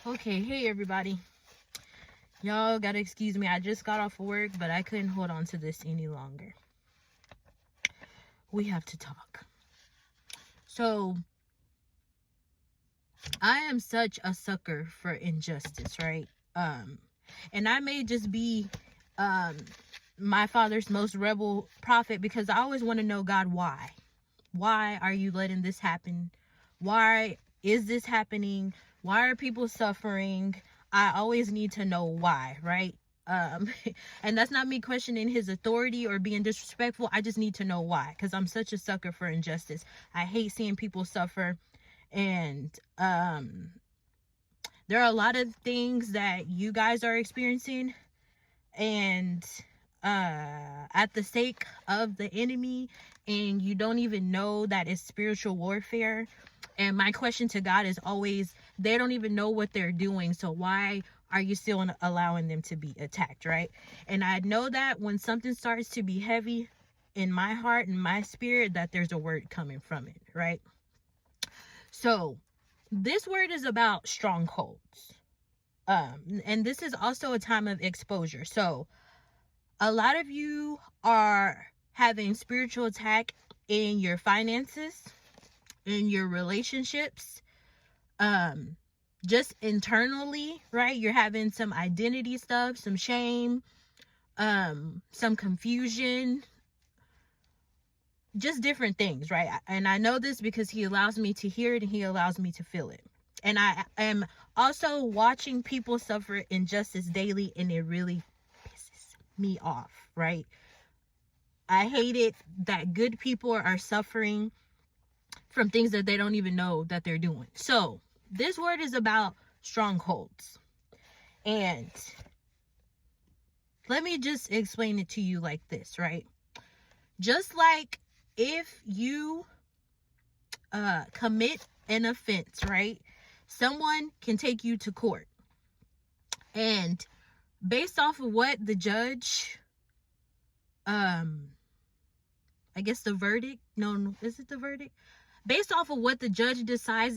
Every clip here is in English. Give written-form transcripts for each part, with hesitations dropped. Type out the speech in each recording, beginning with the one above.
Okay, hey everybody. Y'all gotta excuse me. I just got off work, but I couldn't hold on to this any longer. We have to talk. So, I am such a sucker for injustice, right? And I may just be my father's most rebel prophet because I always want to know, God, why? Why are you letting this happen? Why is this happening? Why are people suffering? I always need to know why, right? And that's not me questioning his authority or being disrespectful. I just need to know why, because I'm such a sucker for injustice. I hate seeing people suffer. And there are a lot of things that you guys are experiencing, and at the sake of the enemy, and you don't even know that it's spiritual warfare. And my question to God is always, they don't even know what they're doing, so why are you still allowing them to be attacked, right? And I know that when something starts to be heavy in my heart and my spirit, that there's a word coming from it, right? So this word is about strongholds, and this is also a time of exposure. So a lot of you are having spiritual attack in your finances, in your relationships, just internally, right? You're having some identity stuff, some shame, some confusion, just different things, right? And I know this because he allows me to hear it and he allows me to feel it. And I am also watching people suffer injustice daily, and it really pisses me off, right? I hate it that good people are suffering from things that they don't even know that they're doing. So this word is about strongholds. And let me just explain it to you like this, right? Just like if you commit an offense, right? Someone can take you to court. And based off of what the judge, I guess the verdict, no, is it the verdict? Based off of what the judge decides,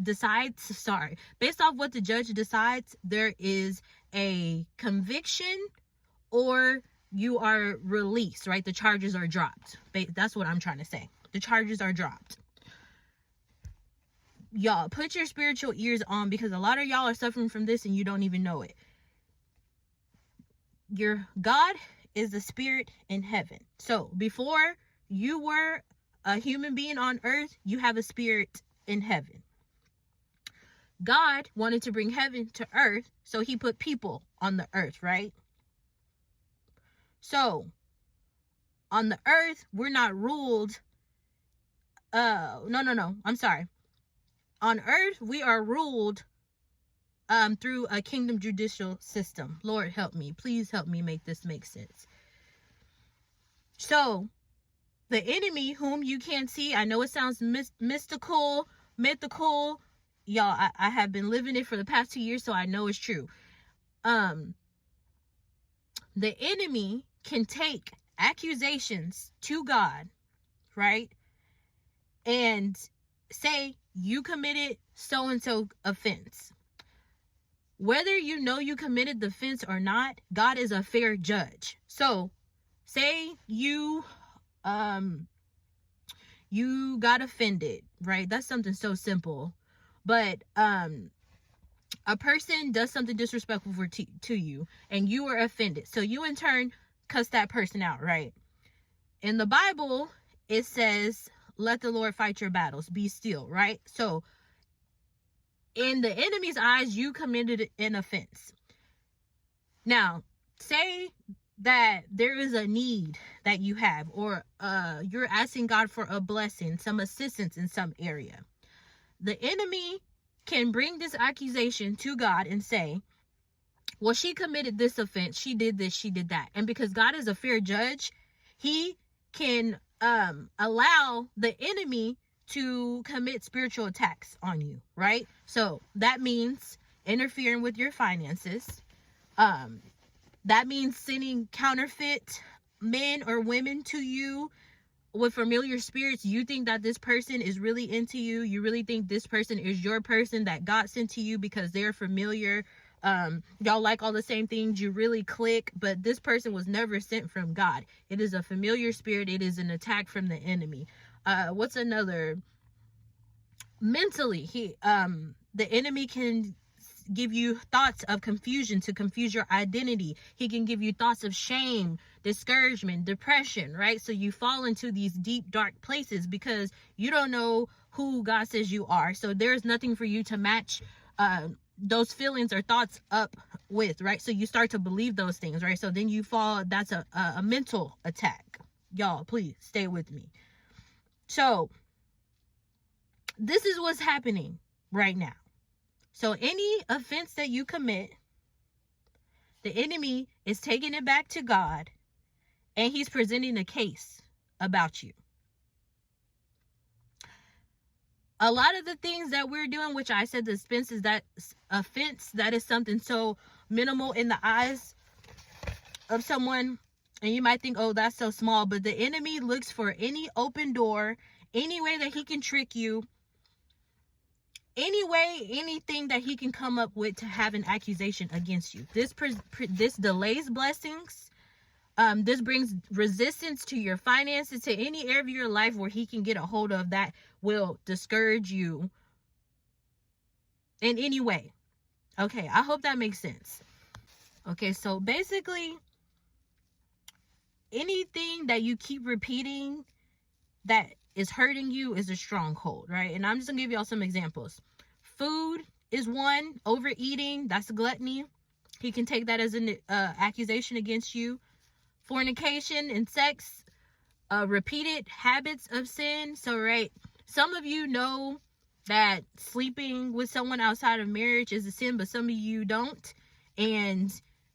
based off what the judge decides, there is a conviction or you are released, right? The charges are dropped. That's what I'm trying to say. The charges are dropped. Y'all, put your spiritual ears on, because a lot of y'all are suffering from this and you don't even know it. Your God is a spirit in heaven. So before you were a human being on earth, you have a spirit in heaven. God wanted to bring heaven to earth, so he put people on the earth, right? So on the earth, we're not ruled. I'm sorry. On earth, we are ruled through a kingdom judicial system. Lord, help me. Please help me make this make sense. So the enemy, whom you can't see, I know it sounds mythical. Y'all, I have been living it for the past 2 years, so I know it's true. The enemy can take accusations to God, right? And say you committed so-and-so offense. Whether you know you committed the offense or not, God is a fair judge. So say you got offended, right? That's something so simple. But a person does something disrespectful to you, and you were offended. So you in turn cuss that person out, right? In the Bible, it says, let the Lord fight your battles. Be still, right? So in the enemy's eyes, you committed an offense. Now, say that there is a need that you have, or you're asking God for a blessing, some assistance in some area. The enemy can bring this accusation to God and say, well, she committed this offense, she did this, she did that. And because God is a fair judge, he can allow the enemy to commit spiritual attacks on you, right? So that means interfering with your finances. That means sending counterfeit men or women to you, with familiar spirits, you think that this person is really into you. You really think this person is your person that God sent to you because they're familiar. Y'all like all the same things, you really click, but this person was never sent from God. It is a familiar spirit. It is an attack from the enemy. What's another? Mentally, the enemy can give you thoughts of confusion to confuse your identity. He can give you thoughts of shame, discouragement, depression, right? So you fall into these deep, dark places because you don't know who God says you are. So there's nothing for you to match those feelings or thoughts up with, right? So you start to believe those things, right? So then you fall. That's a mental attack. Y'all, please stay with me. So this is what's happening right now. So any offense that you commit, the enemy is taking it back to God, and he's presenting a case about you. A lot of the things that we're doing, which I said the offense, that is something so minimal in the eyes of someone, and you might think, oh, that's so small, but the enemy looks for any open door, any way that he can trick you, anything that he can come up with to have an accusation against you. This delays blessings. This brings resistance to your finances, to any area of your life where he can get a hold of that will discourage you in any way. Okay, I hope that makes sense. Okay, so basically, anything that you keep repeating that is hurting you is a stronghold, right? And I'm just gonna give y'all some examples. Food is one. Overeating, that's gluttony. He can take that as an accusation against you. Fornication and sex, repeated habits of sin. So, right, some of you know that sleeping with someone outside of marriage is a sin, but some of you don't. And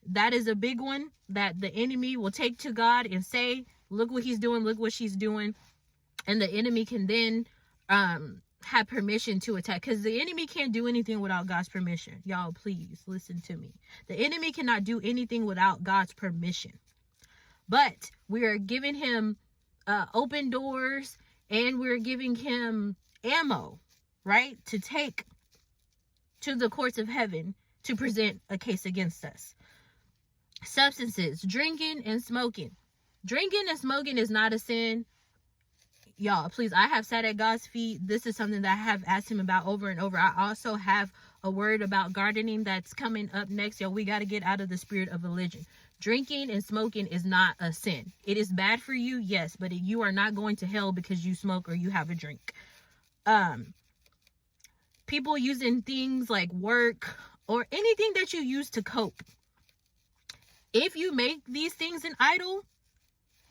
that is a big one that the enemy will take to God and say, look what he's doing, look what she's doing. And the enemy can then have permission to attack, because the enemy can't do anything without God's permission. Y'all, please listen to me. The enemy cannot do anything without God's permission. But we are giving him open doors, and we're giving him ammo, right, to take to the courts of heaven to present a case against us. Substances, drinking and smoking. Drinking and smoking is not a sin. Y'all, please, I have sat at God's feet. This is something that I have asked him about over and over. I also have a word about gardening that's coming up next. Yo, we got to get out of the spirit of religion. Drinking and smoking is not a sin. It is bad for you, yes, but you are not going to hell because you smoke or you have a drink. People using things like work or anything that you use to cope. If you make these things an idol,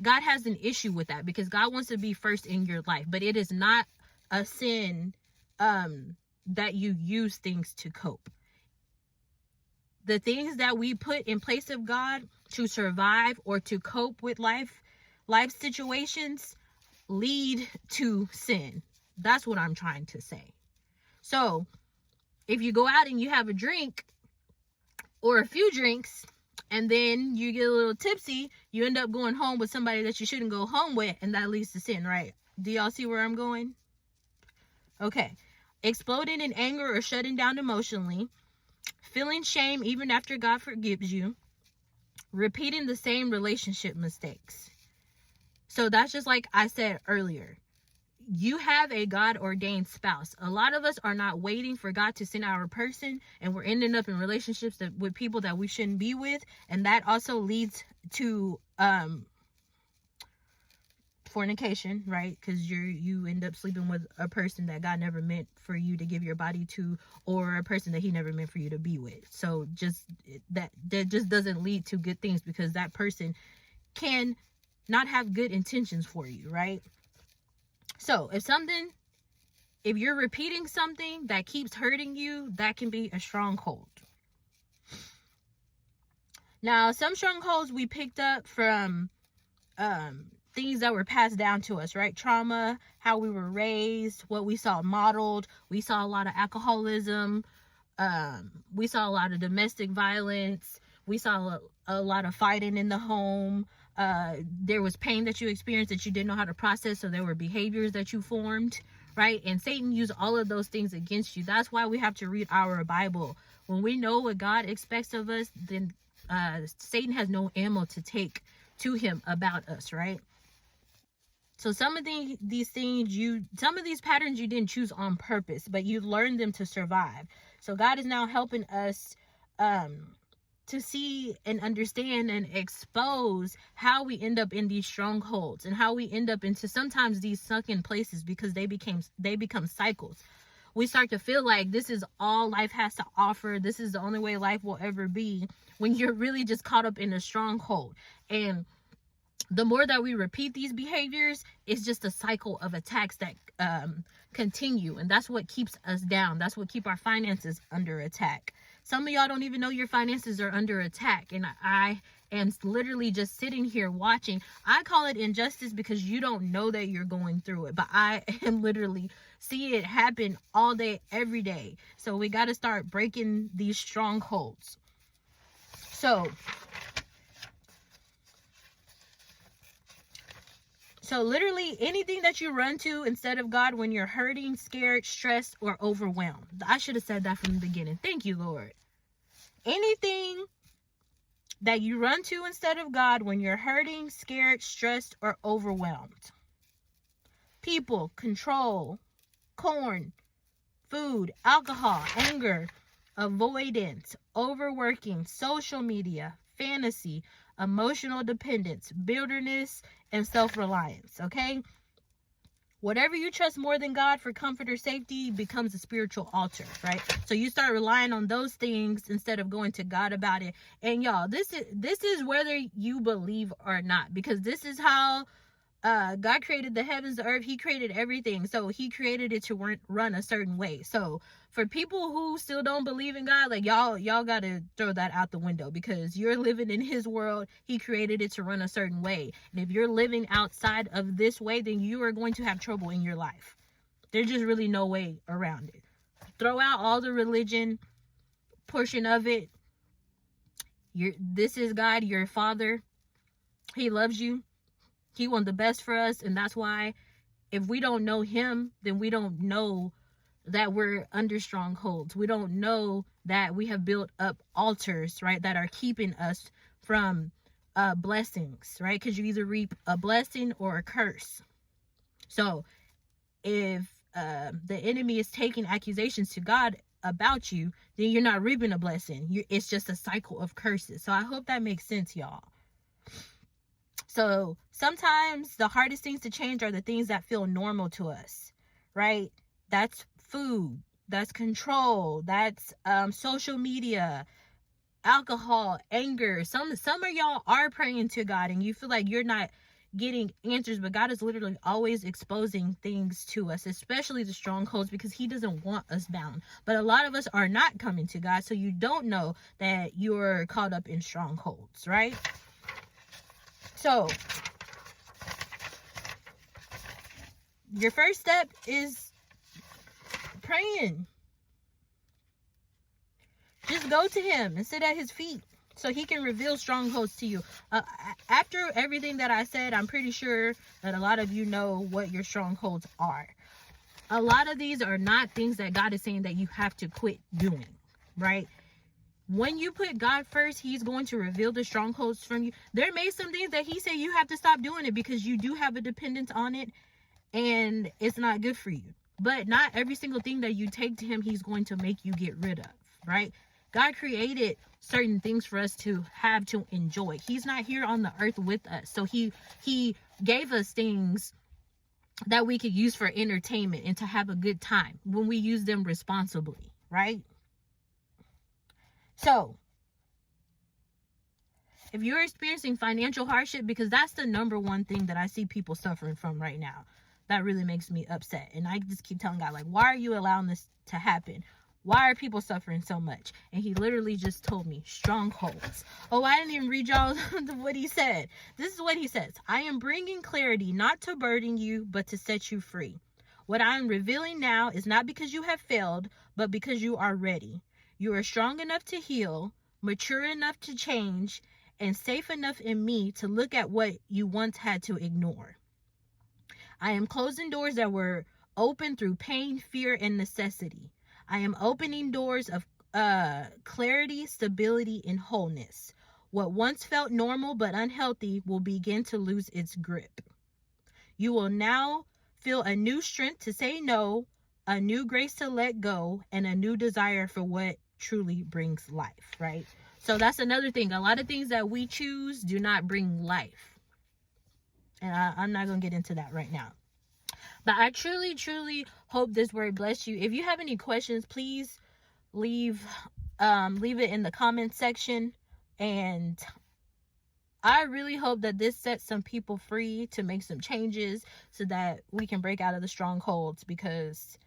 God has an issue with that, because God wants to be first in your life. But it is not a sin that you use things to cope. The things that we put in place of God to survive or to cope with life situations lead to sin. That's what I'm trying to say. So if you go out and you have a drink or a few drinks, and then you get a little tipsy, you end up going home with somebody that you shouldn't go home with, and that leads to sin, right? Do y'all see where I'm going? Okay. Exploding in anger or shutting down emotionally. Feeling shame even after God forgives you. Repeating the same relationship mistakes. So that's just like I said earlier. You have a God-ordained spouse. A lot of us are not waiting for God to send our person, and we're ending up in relationships with people that we shouldn't be with, and that also leads to fornication, right? Because you end up sleeping with a person that God never meant for you to give your body to, or a person that he never meant for you to be with. So just that just doesn't lead to good things, because that person can not have good intentions for you, right? So if you're repeating something that keeps hurting you, that can be a stronghold. Now, some strongholds we picked up from things that were passed down to us, right? Trauma, how we were raised, what we saw modeled. We saw a lot of alcoholism. We saw a lot of domestic violence. We saw a lot of fighting in the home. there was pain that you experienced that you didn't know how to process, so there were behaviors that you formed, right? And Satan used all of those things against you. That's why we have to read our Bible. When we know what God expects of us, then Satan has no ammo to take to him about us, right? So some of these things, some of these patterns you didn't choose on purpose, but you learned them to survive. So God is now helping us to see and understand and expose how we end up in these strongholds and how we end up into sometimes these sunken places, because they become cycles. We start to feel like this is all life has to offer. This is the only way life will ever be, when you're really just caught up in a stronghold. And the more that we repeat these behaviors, it's just a cycle of attacks that continue. And that's what keeps us down. That's what keep our finances under attack. Some of y'all don't even know your finances are under attack. And I am literally just sitting here watching. I call it injustice because you don't know that you're going through it. But I am literally seeing it happen all day, every day. So we got to start breaking these strongholds. So literally anything that you run to instead of God when you're hurting, scared, stressed, or overwhelmed. I should have said that from the beginning. Thank you, Lord. Anything that you run to instead of God when you're hurting, scared, stressed, or overwhelmed. People, control, corn, food, alcohol, anger, avoidance, overworking, social media, fantasy, emotional dependence, bitterness, and self-reliance, okay? Whatever you trust more than God for comfort or safety becomes a spiritual altar, right? So you start relying on those things instead of going to God about it. And y'all, this is whether you believe or not, because this is how God created the heavens, the earth. He created everything. So he created it to run a certain way. So for people who still don't believe in God, like y'all got to throw that out the window, because you're living in his world. He created it to run a certain way. And if you're living outside of this way, then you are going to have trouble in your life. There's just really no way around it. Throw out all the religion portion of it. This is God, your Father. He loves you. He wants the best for us, and that's why if we don't know him, then we don't know that we're under strongholds. We don't know that we have built up altars, right, that are keeping us from blessings, right? Because you either reap a blessing or a curse. So if the enemy is taking accusations to God about you, then you're not reaping a blessing. It's just a cycle of curses. So I hope that makes sense, y'all. So sometimes the hardest things to change are the things that feel normal to us, right? That's food, that's control, that's social media, alcohol, anger. Some of y'all are praying to God and you feel like you're not getting answers, but God is literally always exposing things to us, especially the strongholds, because he doesn't want us bound. But a lot of us are not coming to God, so you don't know that you're caught up in strongholds, right? So your first step is praying. Just go to him and sit at his feet so he can reveal strongholds to you. After everything that I said, I'm pretty sure that a lot of you know what your strongholds are. A lot of these are not things that God is saying that you have to quit doing, right? When you put God first, he's going to reveal the strongholds from you. There may be some things that he said you have to stop doing it because you do have a dependence on it and it's not good for you. But not every single thing that you take to him, he's going to make you get rid of, right? God created certain things for us to have to enjoy. He's not here on the earth with us. So he gave us things that we could use for entertainment and to have a good time when we use them responsibly, right? So if you're experiencing financial hardship, because that's the number one thing that I see people suffering from right now, that really makes me upset. And I just keep telling God, like, why are you allowing this to happen? Why are people suffering so much? And he literally just told me, strongholds. Oh, I didn't even read y'all what he said. This is what he says. I am bringing clarity, not to burden you, but to set you free. What I am revealing now is not because you have failed, but because you are ready. You are strong enough to heal, mature enough to change, and safe enough in me to look at what you once had to ignore. I am closing doors that were open through pain, fear, and necessity. I am opening doors of clarity, stability, and wholeness. What once felt normal but unhealthy will begin to lose its grip. You will now feel a new strength to say no, a new grace to let go, and a new desire for what truly brings life, right? So that's another thing. A lot of things that we choose do not bring life. And I'm not going to get into that right now. But I truly, truly hope this word blessed you. If you have any questions, please leave it in the comment section. And I really hope that this sets some people free to make some changes so that we can break out of the strongholds, because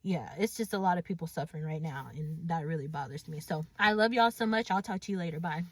yeah, it's just a lot of people suffering right now, and that really bothers me. So I love y'all so much. I'll talk to you later. Bye.